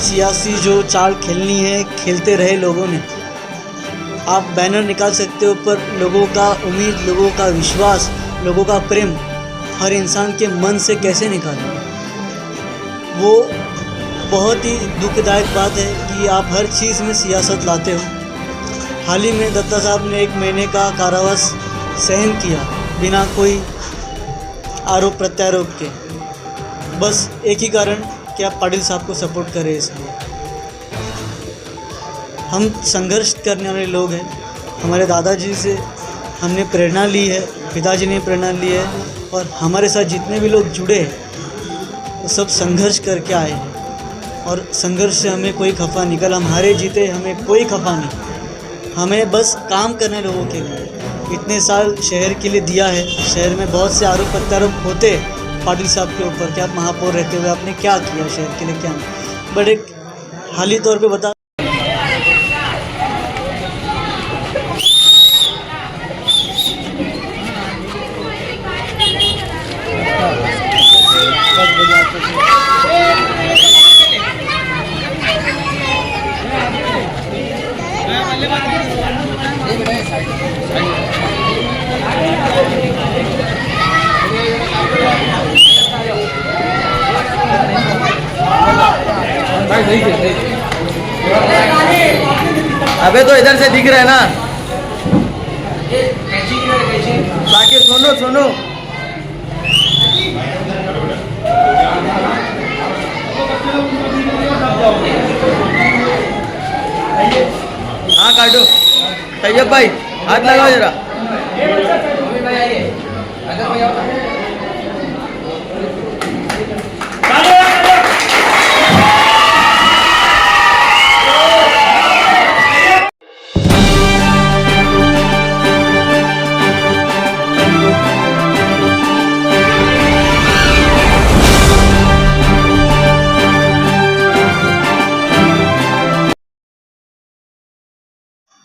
सियासी जो चाल खेलनी है खेलते रहे लोगों ने। आप बैनर निकाल सकते हो, पर लोगों का उम्मीद, लोगों का विश्वास, लोगों का प्रेम हर इंसान के मन से कैसे निकालें? वो बहुत ही दुखदायक बात है कि आप हर चीज़ में सियासत लाते हो। हाल ही में दत्ता साहब ने 1 महीने का कारावास सहन किया बिना कोई आरोप प्रत्यारोप के, बस एक ही कारण कि आप पाटिल साहब को सपोर्ट करें। इसलिए हम संघर्ष करने वाले लोग हैं। हमारे दादाजी से हमने प्रेरणा ली है, पिताजी ने प्रेरणा ली है, और हमारे साथ जितने भी लोग जुड़े हैं वो सब संघर्ष करके आए हैं, और संघर्ष से हमें कोई खफा निकल, हम हारे जीते हमें कोई खफा नहीं। हमें बस काम करने लोगों के लिए इतने साल शहर के लिए दिया है। शहर में बहुत से आरोप प्रत्यारोप होते पाटिल साहब के ऊपर कि आप महापौर रहते हुए आपने क्या किया शहर के लिए, क्या नहीं। बट एक हाली तौर पे बता अबे तो इधर से दिख रहा है ना। बाकी सुनो सुनो, हाँ काटो। तैयब भाई हाथ लगाओ जरा।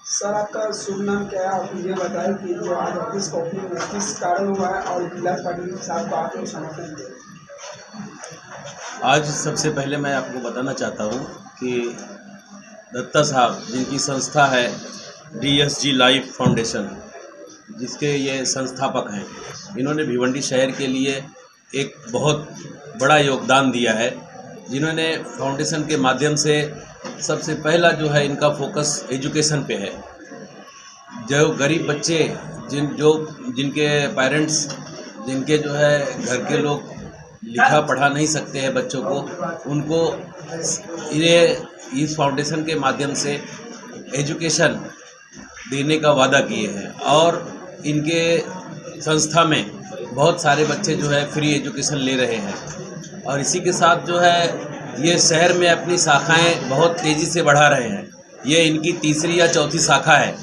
सर, आपका शुभ नाम क्या है? आप मुझे बताएं कि जो आज ऑफिस का ओपनिंग किस कारण हुआ है और विलास पाटिल साहब को आपको समर्थन दिया। आज सबसे पहले मैं आपको बताना चाहता हूँ कि दत्ता साहब जिनकी संस्था है DSG लाइफ फाउंडेशन, जिसके ये संस्थापक हैं, इन्होंने भिवंडी शहर के लिए एक बहुत बड़ा योगदान दिया है। जिन्होंने फाउंडेशन के माध्यम से सबसे पहला जो है इनका फोकस एजुकेशन पे है। जो गरीब बच्चे जिनके पेरेंट्स, जिनके जो है घर के लोग लिखा पढ़ा नहीं सकते हैं बच्चों को, उनको इस फाउंडेशन के माध्यम से एजुकेशन देने का वादा किए हैं, और इनके संस्था में बहुत सारे बच्चे जो है फ्री एजुकेशन ले रहे हैं। और इसी के साथ जो है ये शहर में अपनी शाखाएं बहुत तेज़ी से बढ़ा रहे हैं। ये इनकी तीसरी या चौथी शाखा है,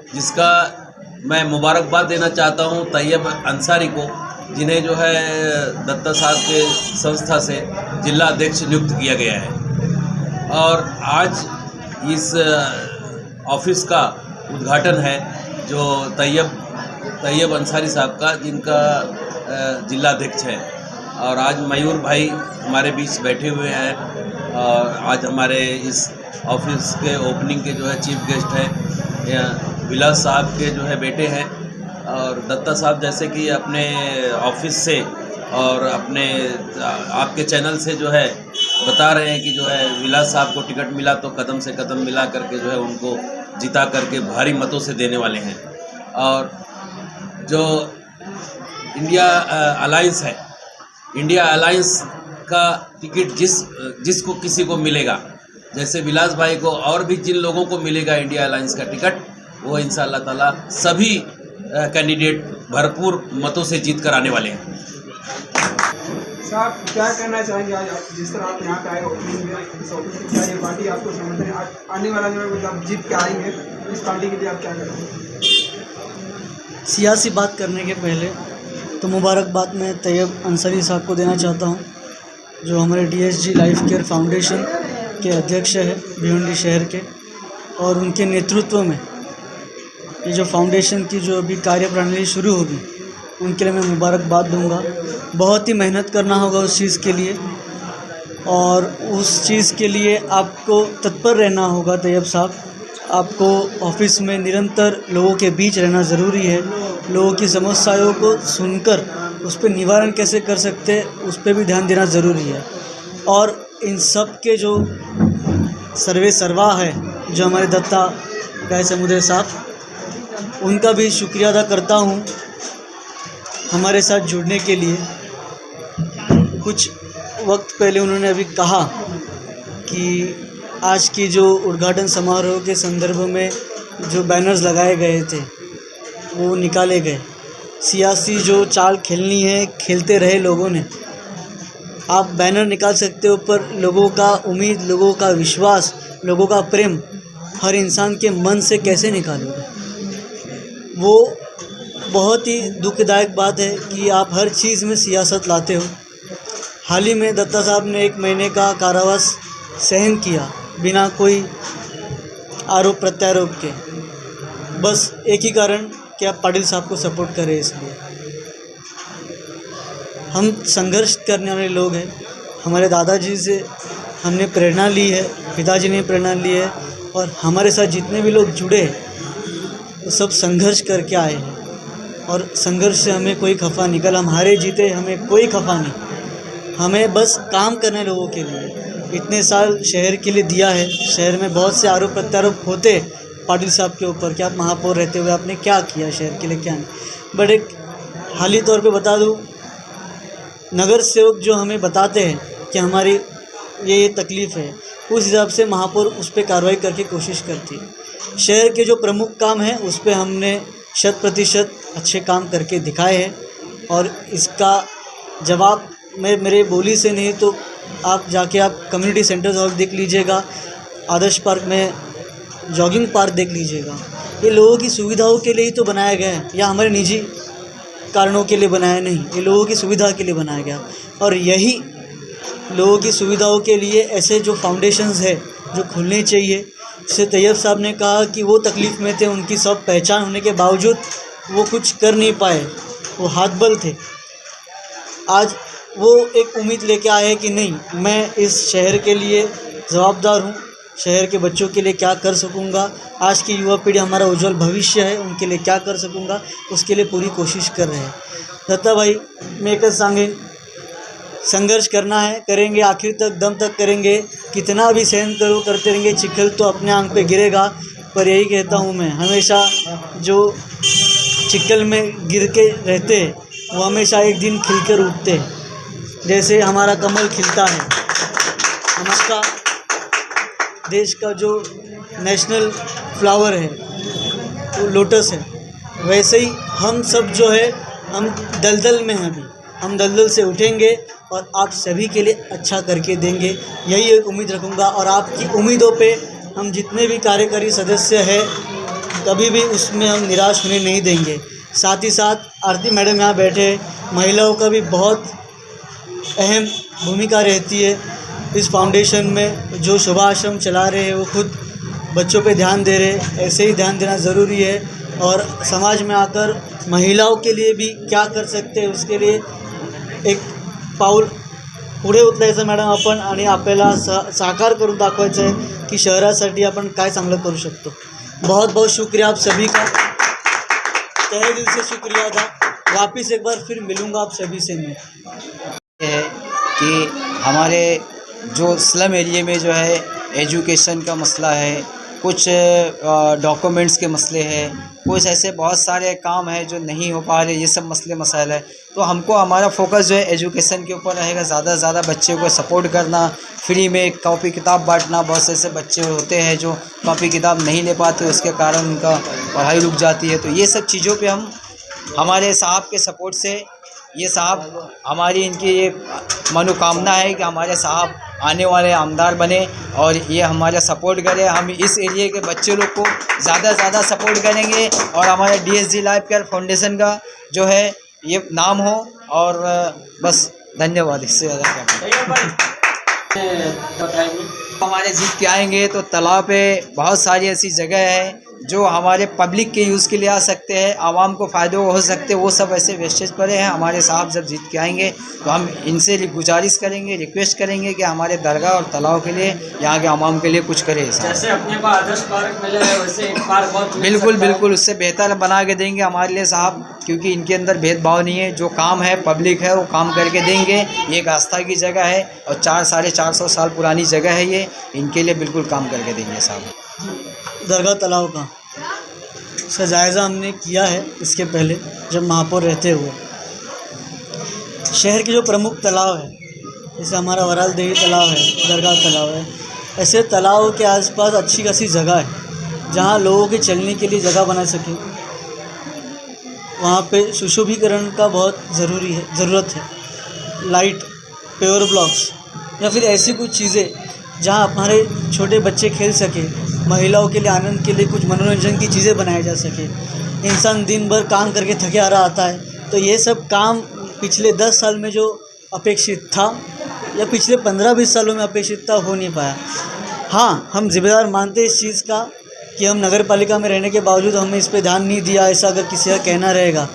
जिसका मैं मुबारकबाद देना चाहता हूं तैयब अंसारी को, जिन्हें जो है दत्ता साहब के संस्था से जिला अध्यक्ष नियुक्त किया गया है। और आज इस ऑफिस का उद्घाटन है जो तैयब अंसारी साहब का, जिनका जिला अध्यक्ष है। और आज मयूर भाई हमारे बीच बैठे हुए हैं, और आज हमारे इस ऑफिस के ओपनिंग के जो है चीफ गेस्ट हैं विलास साहब के जो है बेटे हैं। और दत्ता साहब जैसे कि अपने ऑफिस से और अपने आपके चैनल से जो है बता रहे हैं कि जो है विलास साहब को टिकट मिला तो कदम से कदम मिला करके जो है उनको जिता करके भारी मतों से देने वाले हैं। और जो इंडिया अलायंस है, इंडिया अलायंस का टिकट जिसको किसी को मिलेगा, जैसे विलास भाई को और भी जिन लोगों को मिलेगा इंडिया अलायंस का टिकट, वो इंशाअल्लाह ताला सभी कैंडिडेट भरपूर मतों से जीत कर आने वाले हैं। साहब, क्या कहना चाहेंगे आज जिस तरह आप यहाँ पे आए ओपनिंग में, इस ऑफिस में क्या ये पार्टी आपको समर्थन आने वाला जो है आप जीत के आएंगे, इस पार्टी के लिए आप क्या करेंगे? सियासी बात करने के पहले तो मुबारकबाद मैं तैयब अंसारी साहब को देना चाहता हूँ, जो हमारे DSG लाइफ केयर फाउंडेशन के अध्यक्ष है भिवंडी शहर के। और उनके नेतृत्व में ये जो फाउंडेशन की जो अभी कार्यप्रणाली शुरू होगी, उनके लिए मैं मुबारकबाद दूंगा। बहुत ही मेहनत करना होगा उस चीज़ के लिए, और उस चीज़ के लिए आपको तत्पर रहना होगा तैयब साहब। आपको ऑफिस में निरंतर लोगों के बीच रहना ज़रूरी है। लोगों की समस्याओं को सुनकर उस पर निवारण कैसे कर सकते हैं उस पर भी ध्यान देना ज़रूरी है। और इन सब के जो सर्वे सर्वा है जो हमारे दत्ता गाय समुदाय साहब, उनका भी शुक्रिया अदा करता हूँ हमारे साथ जुड़ने के लिए। कुछ वक्त पहले उन्होंने अभी कहा कि आज की जो उद्घाटन समारोह के संदर्भ में जो बैनर्स लगाए गए थे वो निकाले गए। सियासी जो चाल खेलनी है खेलते रहे लोगों ने। आप बैनर निकाल सकते हो पर लोगों का उम्मीद, लोगों का विश्वास, लोगों का प्रेम हर इंसान के मन से कैसे निकालोगे? वो बहुत ही दुखदायक बात है कि आप हर चीज़ में सियासत लाते हो। हाल ही में दत्ता साहब ने 1 महीने का कारावास सहन किया बिना कोई आरोप प्रत्यारोप के, बस एक ही कारण कि आप पाटिल साहब को सपोर्ट करें। इसलिए हम संघर्ष करने वाले लोग हैं। हमारे दादाजी से हमने प्रेरणा ली है, पिताजी ने प्रेरणा ली है, और हमारे साथ जितने भी लोग जुड़े वो सब संघर्ष करके आए हैं। और संघर्ष से हमें कोई खफा नहीं, कल हम हारे जीते हमें कोई खफा नहीं। हमें बस काम करने लोगों के लिए। इतने साल शहर के लिए दिया है। शहर में बहुत से आरोप प्रत्यारोप होते पाटिल साहब के ऊपर कि आप महापौर रहते हुए आपने क्या किया शहर के लिए, क्या नहीं। बट एक हाली तौर पे बता दूं, नगर सेवक जो हमें बताते हैं कि हमारी ये तकलीफ़ है, उस हिसाब से महापौर उस पर कार्रवाई करके कोशिश करती है। शहर के जो प्रमुख काम हैं उस पर हमने 100% अच्छे काम करके दिखाए हैं। और इसका जवाब मैं मेरे बोली से नहीं तो आप जाके आप कम्युनिटी सेंटर्स और देख लीजिएगा, आदर्श पार्क में जॉगिंग पार्क देख लीजिएगा। ये लोगों की सुविधाओं के लिए ही तो बनाया गया है, या हमारे निजी कारणों के लिए बनाया नहीं, ये लोगों की सुविधा के लिए बनाया गया। और यही लोगों की सुविधाओं के लिए ऐसे जो फाउंडेशंस है जो खुलने चाहिए। जैसे तैयब साहब ने कहा कि वो तकलीफ़ में थे, उनकी सब पहचान होने के बावजूद वो कुछ कर नहीं पाए, वो हाथबल थे। आज वो एक उम्मीद लेके आए कि नहीं, मैं इस शहर के लिए जवाबदार हूँ, शहर के बच्चों के लिए क्या कर सकूँगा, आज की युवा पीढ़ी हमारा उज्जवल भविष्य है, उनके लिए क्या कर सकूँगा, उसके लिए पूरी कोशिश कर रहे हैं। दत्ता भाई, मैं एक सांगेन संघर्ष करना है, करेंगे आखिर तक, दम तक करेंगे। कितना भी सहन करो करते रहेंगे, चिखल तो अपने आंख पे गिरेगा। पर यही कहता हूँ मैं, हमेशा जो चिखल में गिर के रहते हैं वो हमेशा एक दिन खिल कर उठते हैं। जैसे हमारा कमल खिलता है, हमारा देश का जो नेशनल फ्लावर है वो लोटस है, वैसे ही हम सब जो है हम दलदल में हैं। अभी हम दलदल से उठेंगे और आप सभी के लिए अच्छा करके देंगे, यही एक उम्मीद रखूँगा। और आपकी उम्मीदों पे हम जितने भी कार्यकारी सदस्य हैं कभी भी उसमें हम निराश होने नहीं देंगे। साथ ही साथ आरती मैडम यहाँ बैठे, महिलाओं का भी बहुत अहम भूमिका रहती है इस फाउंडेशन में। जो शुभ आश्रम चला रहे हैं वो खुद बच्चों पे ध्यान दे रहे हैं, ऐसे ही ध्यान देना ज़रूरी है। और समाज में आकर महिलाओं के लिए भी क्या कर सकते हैं उसके लिए एक पाऊल पुढे उचलायचं मॅडम आपण, आणि आपल्याला साकार करून दाखवायचं आहे की शहरासाठी आपण काय चांगलं करू शकतो। बहुत बहुत शुक्रिया आप सभी का, तहे दिल से शुक्रिया था। वापस एक बार फिर मिलूँगा आप सभी से मैं। है कि हमारे जो स्लम एरिया में जो है एजुकेशन का मसला है, कुछ डॉक्यूमेंट्स के मसले हैं, कुछ ऐसे बहुत सारे काम है जो नहीं हो पा रहे, ये सब मसले मसाइल है। तो हमको हमारा फोकस जो है एजुकेशन के ऊपर रहेगा, ज़्यादा से ज़्यादा बच्चों को सपोर्ट करना, फ्री में कॉपी किताब बांटना। बहुत से ऐसे बच्चे होते हैं जो कॉपी किताब नहीं ले पाते, उसके कारण उनका पढ़ाई रुक जाती है। तो ये सब चीज़ों पे हम हमारे साहब के सपोर्ट से, ये साहब हमारी इनकी ये मनोकामना है कि हमारे साहब आने वाले आमदार बने और ये हमारा सपोर्ट करें। हम इस एरिया के बच्चे लोग को ज़्यादा से ज़्यादा सपोर्ट करेंगे और हमारे DSG लाइफ केयर फाउंडेशन का जो है ये नाम हो। और बस धन्यवाद, इससे ज़्यादा हमारे जीत के आएंगे तो तालाब पे बहुत सारी ऐसी जगह है जो हमारे पब्लिक के यूज़ के लिए आ सकते हैं, आवाम को फ़ायदे हो सकते हैं, वो सब ऐसे वेस्टेज पड़े हैं। हमारे साहब जब जीत के आएंगे तो हम इनसे गुजारिश करेंगे, रिक्वेस्ट करेंगे कि हमारे दरगाह और तालाब के लिए, यहाँ के आवाम के लिए कुछ करें। जैसे अपने को आदर्श पार्क मिला है वैसे एक पार्क बहुत बिल्कुल बिल्कुल उससे बेहतर बना के देंगे हमारे लिए साहब, क्योंकि इनके अंदर भेदभाव नहीं है। जो काम है पब्लिक है वो काम करके देंगे। ये एक आस्था की जगह है और 400-450 साल पुरानी जगह है ये, इनके लिए बिल्कुल काम करके देंगे साहब। दरगाह तालाब का इसका जायज़ा हमने किया है इसके पहले, जब महापौर रहते हुए। शहर के जो प्रमुख तालाब है, जैसे हमारा वराल देवी तालाब है, दरगाह तालाब है, ऐसे तालाब के आसपास अच्छी खासी जगह है जहाँ लोगों के चलने के लिए जगह बना सके। वहाँ पे सुशोभीकरण का बहुत ज़रूरत है। लाइट, पेवर ब्लॉक्स या फिर ऐसी कुछ चीज़ें जहाँ हमारे छोटे बच्चे खेल सके, महिलाओं के लिए आनंद के लिए कुछ मनोरंजन की चीज़ें बनाई जा सके। इंसान दिन भर काम करके थके हारा आता है, तो ये सब काम पिछले 10 साल में जो अपेक्षित था या पिछले 15-20 सालों में अपेक्षित था, हो नहीं पाया। हाँ, हम ज़िम्मेदार मानते हैं इस चीज़ का कि हम नगर पालिका में रहने के बावजूद हमने इस पे ध्यान नहीं दिया, ऐसा अगर किसी का कहना रहेगा।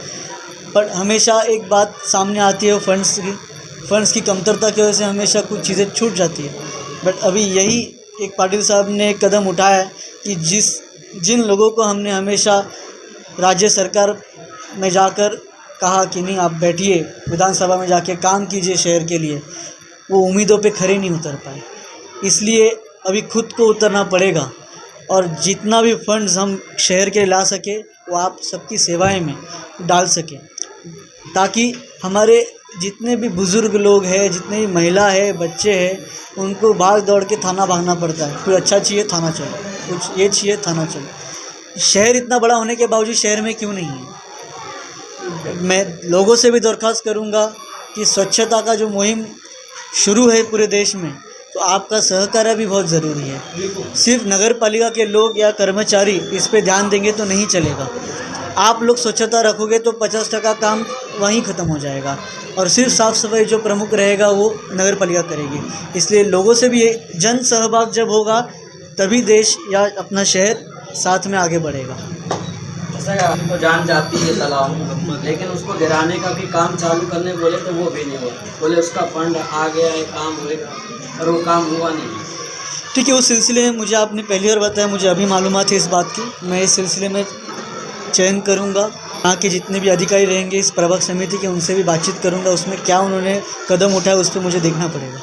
पर हमेशा एक बात सामने आती है, वो फंड्स की कमतरता की वजह से हमेशा कुछ चीज़ें छूट जाती है। बट अभी यही एक पाटिल साहब ने एक कदम उठाया है कि जिन लोगों को हमने हमेशा राज्य सरकार में जाकर कहा कि नहीं आप बैठिए, विधानसभा में जाके काम कीजिए शहर के लिए, वो उम्मीदों पे खरे नहीं उतर पाए। इसलिए अभी खुद को उतरना पड़ेगा और जितना भी फंड्स हम शहर के ला सके वो आप सबकी सेवाएं में डाल सकें, ताकि हमारे जितने भी बुज़ुर्ग लोग हैं, जितने भी महिला है, बच्चे हैं, उनको भाग दौड़ के थाना भागना पड़ता है। कुछ अच्छा चाहिए थाना चलो, कुछ ये चाहिए थाना चलो। शहर इतना बड़ा होने के बावजूद शहर में क्यों नहीं है? मैं लोगों से भी दरख्वास्त करूंगा कि स्वच्छता का जो मुहिम शुरू है पूरे देश में, तो आपका सहकार्य भी बहुत ज़रूरी है। सिर्फ नगर पालिका के लोग या कर्मचारी इस पे ध्यान देंगे तो नहीं चलेगा। आप लोग स्वच्छता रखोगे तो 50% काम वहीं ख़त्म हो जाएगा और सिर्फ साफ़ सफाई जो प्रमुख रहेगा वो नगर पालिका करेगी। इसलिए लोगों से भी ये जन सहभाग जब होगा तभी देश या अपना शहर साथ में आगे बढ़ेगा। जैसा कि आपको जान जाती है तालाब, लेकिन उसको गिराने का भी काम चालू करने बोले तो वो भी नहीं हुआ। बोले उसका फंड आ गया है, काम होएगा, और वो काम हुआ नहीं। ठीक है, उस सिलसिले में मुझे आपने पहली बार बताया, मुझे अभी मालूमात है इस बात की। मैं इस सिलसिले में चयन करूंगा, यहाँ के जितने भी अधिकारी रहेंगे इस प्रभाग समिति के, उनसे भी बातचीत करूंगा। उसमें क्या उन्होंने कदम उठाया उस पर मुझे देखना पड़ेगा।